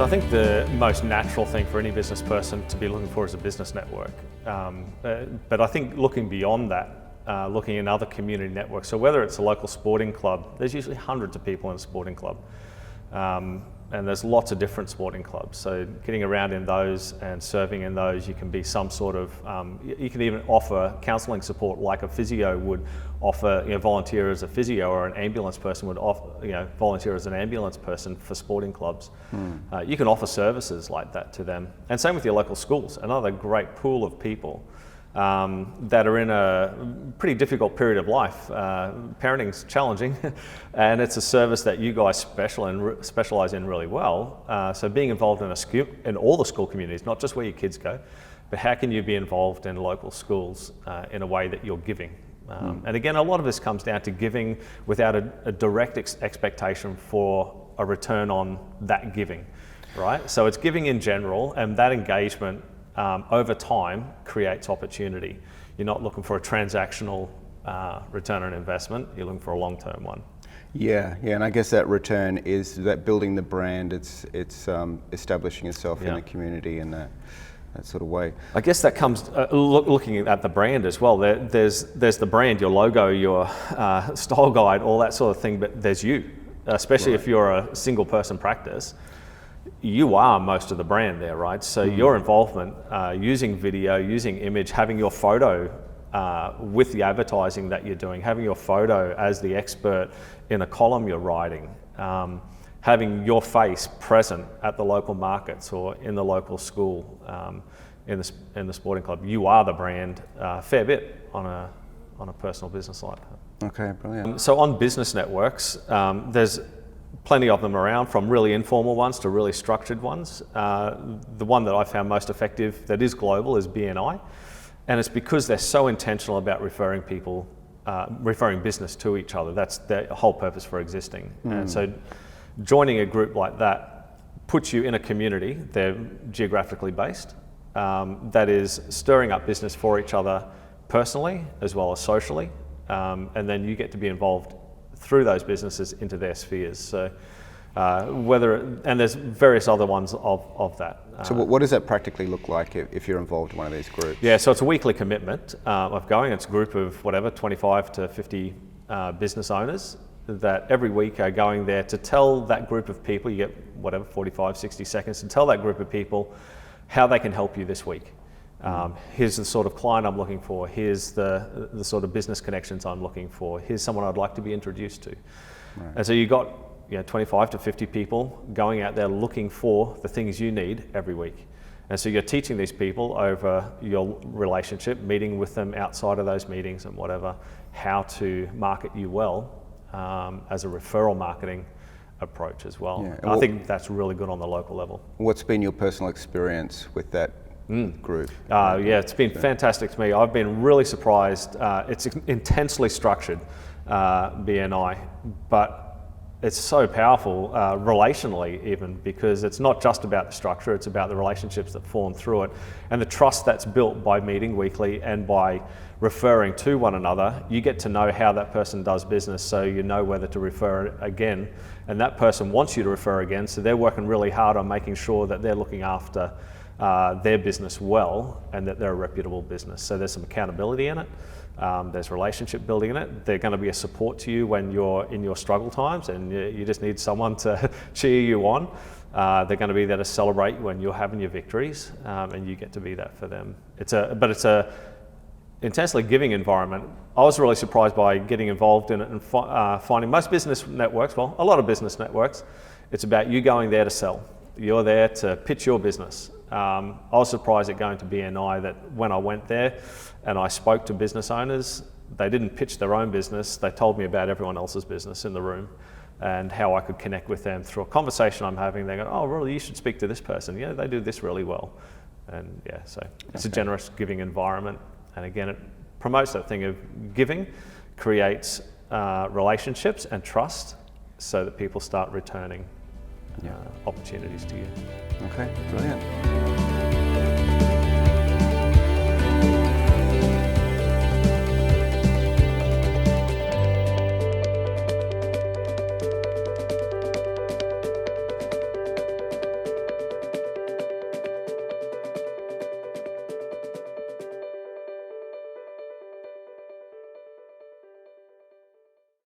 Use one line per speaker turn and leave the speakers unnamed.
So I think the most natural thing for any business person to be looking for is a business network. But I think looking beyond that, looking in other community networks. So whether it's a local sporting club, there's usually hundreds of people in a sporting club. And there's lots of different sporting clubs. So getting around in those and serving in those, you can be some sort of, you can even offer counselling support like a physio would offer, volunteer as a physio, or an ambulance person would offer, volunteer as an ambulance person for sporting clubs. You can offer services like that to them. And same with your local schools, another great pool of people that are in a pretty difficult period of life. Parenting's challenging, and it's a service that you guys specialize in really well. So being involved in all the school communities, not just where your kids go, but how can you be involved in local schools in a way that you're giving? And again, a lot of this comes down to giving without a direct expectation for a return on that giving, right? So it's giving in general, and that engagement over time creates opportunity. You're not looking for a transactional return on investment, you're looking for a long-term one.
Yeah, and I guess that return is that building the brand, it's establishing yourself in the community in that sort of way.
I guess that comes, looking at the brand as well, there's the brand, your logo, your style guide, all that sort of thing, but there's you, especially if you're a single person practice. You are most of the brand there, right? So your involvement, using video, using image, having your photo with the advertising that you're doing, having your photo as the expert in a column you're writing, having your face present at the local markets or in the local school, in the sporting club. You are the brand a fair bit on a personal business like that.
Okay, brilliant.
So on business networks, there's plenty of them around, from really informal ones to really structured ones. The one that I found most effective that is global is BNI, and it's because they're so intentional about referring business to each other. That's their whole purpose for existing. And so joining a group like that puts you in a community, they're geographically based, that is stirring up business for each other personally as well as socially, and then you get to be involved through those businesses into their spheres. So and there's various other ones of that.
So what does that practically look like if you're involved in one of these groups?
Yeah, so it's a weekly commitment of going. It's a group of 25 to 50 business owners that every week are going there to tell that group of people, you get 45, 60 seconds to tell that group of people how they can help you this week. Here's the sort of client I'm looking for, here's the sort of business connections I'm looking for, here's someone I'd like to be introduced to. Right. And so you got 25 to 50 people going out there looking for the things you need every week. And so you're teaching these people over your relationship, meeting with them outside of those meetings and whatever, how to market you well as a referral marketing approach as well. Yeah. I think that's really good on the local level.
What's been your personal experience with that group?
Yeah, it's been fantastic to me. I've been really surprised. It's intensely structured, BNI, but it's so powerful relationally even, because it's not just about the structure, it's about the relationships that form through it and the trust that's built by meeting weekly and by referring to one another. You get to know how that person does business, so you know whether to refer again, and that person wants you to refer again, so they're working really hard on making sure that they're looking after their business well and that they're a reputable business. So there's some accountability in it, there's relationship building in it. They're going to be a support to you when you're in your struggle times and you just need someone to cheer you on. They're going to be there to celebrate when you're having your victories, and you get to be that for them. It's a intensely giving environment. I was really surprised by getting involved in it and finding most business networks, well, a lot of business networks, it's about you going there to sell. You're there to pitch your business. I was surprised at going to BNI that when I went there and I spoke to business owners, they didn't pitch their own business, they told me about everyone else's business in the room and how I could connect with them through a conversation I'm having. They go, oh, really, you should speak to this person. Yeah, they do this really well. And yeah, so it's a generous giving environment. And again, it promotes that thing of giving, creates relationships and trust so that people start returning opportunities to you.
Okay, brilliant.